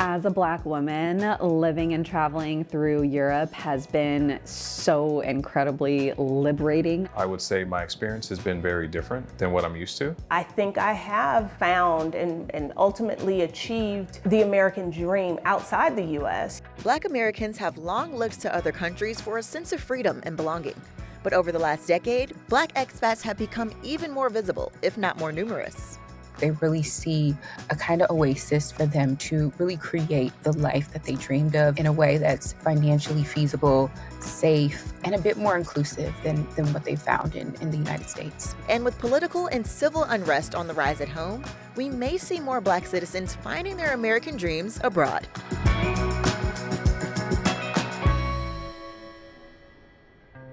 As a Black woman, living and traveling through Europe has been so incredibly liberating. I would say my experience has been very different than what I'm used to. I think I have found and ultimately achieved the American dream outside the U.S. Black Americans have long looked to other countries for a sense of freedom and belonging. But over the last decade, Black expats have become even more visible, if not more numerous. They really see a kind of oasis for them to really create the life that they dreamed of in a way that's financially feasible, safe, and a bit more inclusive than what they found in the United States. And with political and civil unrest on the rise at home, we may see more Black citizens finding their American dreams abroad.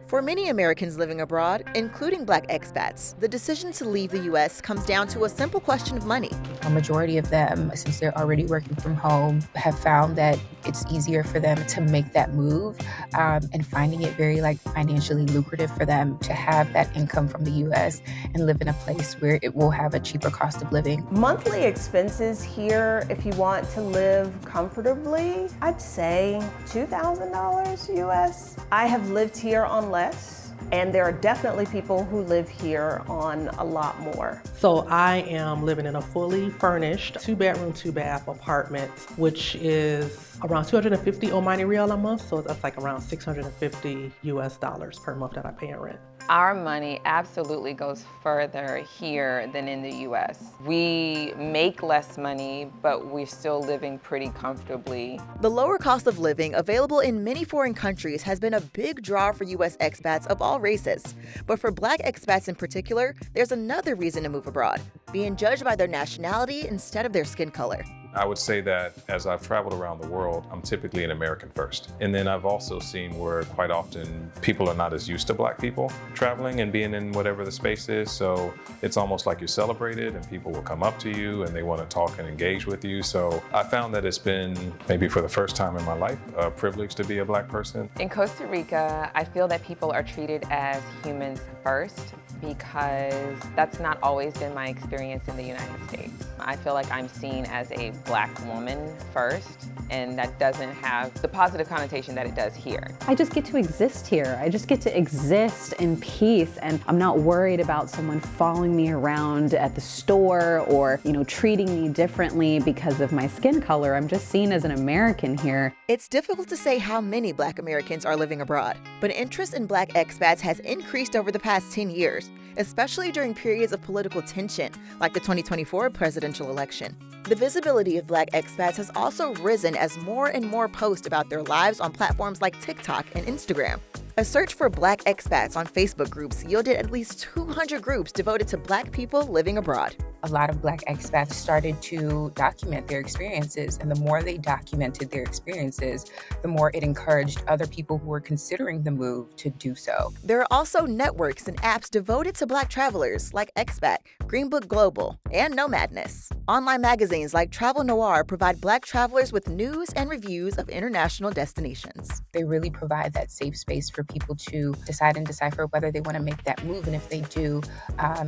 For many Americans living abroad, including Black expats, the decision to leave the U.S. comes down to a simple question of money. A majority of them, since they're already working from home, have found that it's easier for them to make that move and finding it very financially lucrative for them to have that income from the U.S. and live in a place where it will have a cheaper cost of living. Monthly expenses here, if you want to live comfortably, I'd say $2,000 US. I have lived here on less, and there are definitely people who live here on a lot more. So I am living in a fully furnished 2-bedroom, 2-bath apartment, which is around 250 Omani Real a month. So that's around $650 US per month that I pay in rent. Our money absolutely goes further here than in the US. We make less money, but we're still living pretty comfortably. The lower cost of living available in many foreign countries has been a big draw for US expats of all races. But for Black expats in particular, there's another reason to move abroad: being judged by their nationality instead of their skin color. I would say that as I've traveled around the world, I'm typically an American first. And then I've also seen where quite often people are not as used to Black people traveling and being in whatever the space is. So it's almost like you're celebrated and people will come up to you and they want to talk and engage with you. So I found that it's been, maybe for the first time in my life, a privilege to be a Black person. In Costa Rica, I feel that people are treated as humans first, because that's not always been my experience in the United States. I feel like I'm seen as a Black woman first, and that doesn't have the positive connotation that it does here. I just get to exist here. I just get to exist in peace, and I'm not worried about someone following me around at the store or, treating me differently because of my skin color. I'm just seen as an American here. It's difficult to say how many Black Americans are living abroad, but interest in Black expats has increased over the past 10 years, especially during periods of political tension, like the 2024 presidential election. The visibility of Black expats has also risen as more and more post about their lives on platforms like TikTok and Instagram. A search for Black expats on Facebook groups yielded at least 200 groups devoted to Black people living abroad. A lot of Black expats started to document their experiences, and the more they documented their experiences, the more it encouraged other people who were considering the move to do so. There are also networks and apps devoted to Black travelers like Expat, Green Book Global, and Nomadness. Online magazines like Travel Noir provide Black travelers with news and reviews of international destinations. They really provide that safe space for people to decide and decipher whether they want to make that move, and if they do,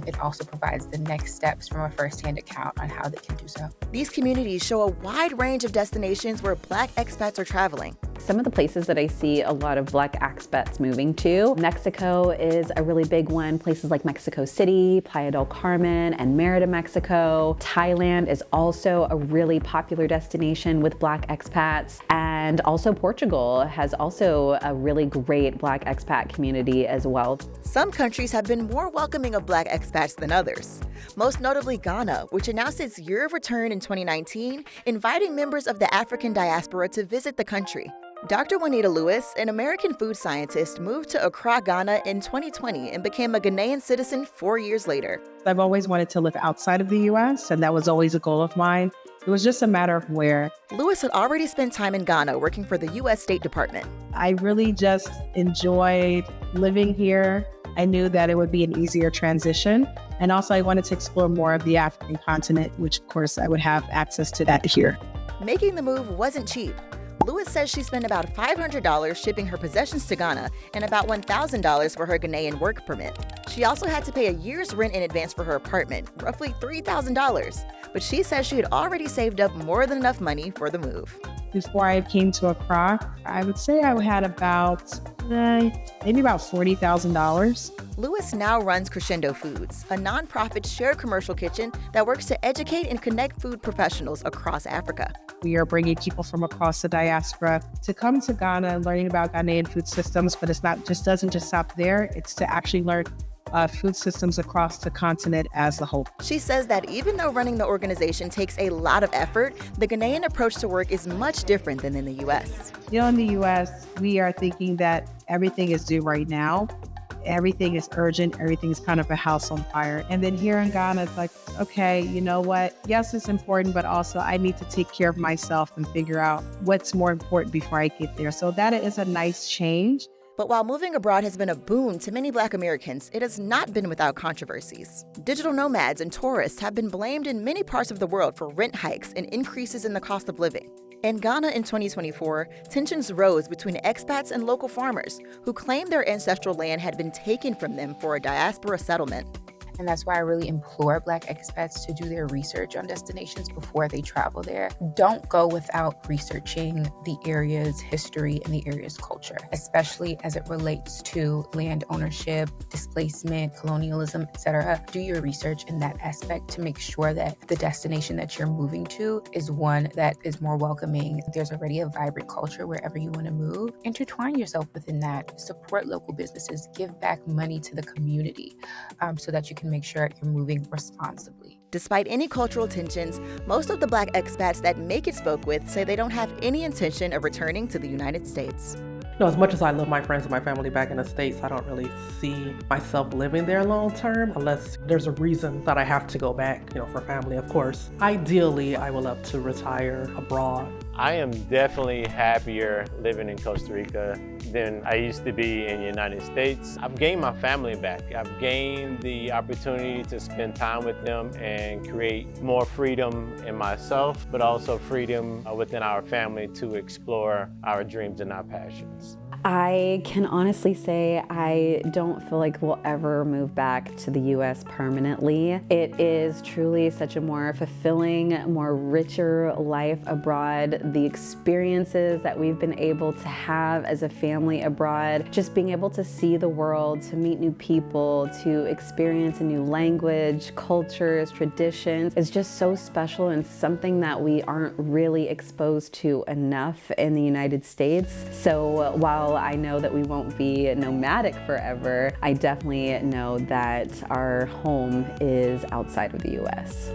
it also provides the next steps from a first-hand account on how they can do so. These communities show a wide range of destinations where Black expats are traveling. Some of the places that I see a lot of Black expats moving to, Mexico is a really big one. Places like Mexico City, Playa del Carmen, and Merida, Mexico. Thailand is also a really popular destination with Black expats. And also Portugal has also a really great Black expat community as well. Some countries have been more welcoming of Black expats than others. Most notably Ghana, which announced its year of return in 2019, inviting members of the African diaspora to visit the country. Dr. Wanida Lewis, an American food scientist, moved to Accra, Ghana in 2020 and became a Ghanaian citizen 4 years later. I've always wanted to live outside of the U.S., and that was always a goal of mine. It was just a matter of where. Lewis had already spent time in Ghana working for the U.S. State Department. I really just enjoyed living here. I knew that it would be an easier transition. And also I wanted to explore more of the African continent, which of course I would have access to that here. Making the move wasn't cheap. Lewis says she spent about $500 shipping her possessions to Ghana and about $1,000 for her Ghanaian work permit. She also had to pay a year's rent in advance for her apartment, roughly $3,000. But she says she had already saved up more than enough money for the move. Before I came to Accra, I would say I had about maybe about $40,000. Lewis now runs Crescendo Foods, a nonprofit shared commercial kitchen that works to educate and connect food professionals across Africa. We are bringing people from across the diaspora to come to Ghana and learning about Ghanaian food systems, but doesn't just stop there. It's to actually learn food systems across the continent as a whole. She says that even though running the organization takes a lot of effort, the Ghanaian approach to work is much different than in the U.S. In the U.S., we are thinking that everything is due right now. Everything is urgent. Everything is kind of a house on fire. And then here in Ghana, it's like, okay, you know what? Yes, it's important, but also I need to take care of myself and figure out what's more important before I get there. So that is a nice change. But while moving abroad has been a boon to many Black Americans, it has not been without controversies. Digital nomads and tourists have been blamed in many parts of the world for rent hikes and increases in the cost of living. In Ghana in 2024, tensions rose between expats and local farmers who claimed their ancestral land had been taken from them for a diaspora settlement. And that's why I really implore Black expats to do their research on destinations before they travel there. Don't go without researching the area's history and the area's culture, especially as it relates to land ownership, displacement, colonialism, etc. Do your research in that aspect to make sure that the destination that you're moving to is one that is more welcoming. There's already a vibrant culture wherever you want to move. Intertwine yourself within that. Support local businesses. Give back money to the community so that you can make sure you're moving responsibly. Despite any cultural tensions, most of the Black expats that Make It spoke with say they don't have any intention of returning to the United States. As much as I love my friends and my family back in the States, I don't really see myself living there long term unless there's a reason that I have to go back, for family, of course. Ideally, I would love to retire abroad. I am definitely happier living in Costa Rica than I used to be in the United States. I've gained my family back. I've gained the opportunity to spend time with them and create more freedom in myself, but also freedom within our family to explore our dreams and our passions. I can honestly say I don't feel like we'll ever move back to the US permanently. It is truly such a more fulfilling, more richer life abroad. The experiences that we've been able to have as a family abroad, just being able to see the world, to meet new people, to experience a new language, cultures, traditions, is just so special and something that we aren't really exposed to enough in the United States. So while I know that we won't be nomadic forever, I definitely know that our home is outside of the US.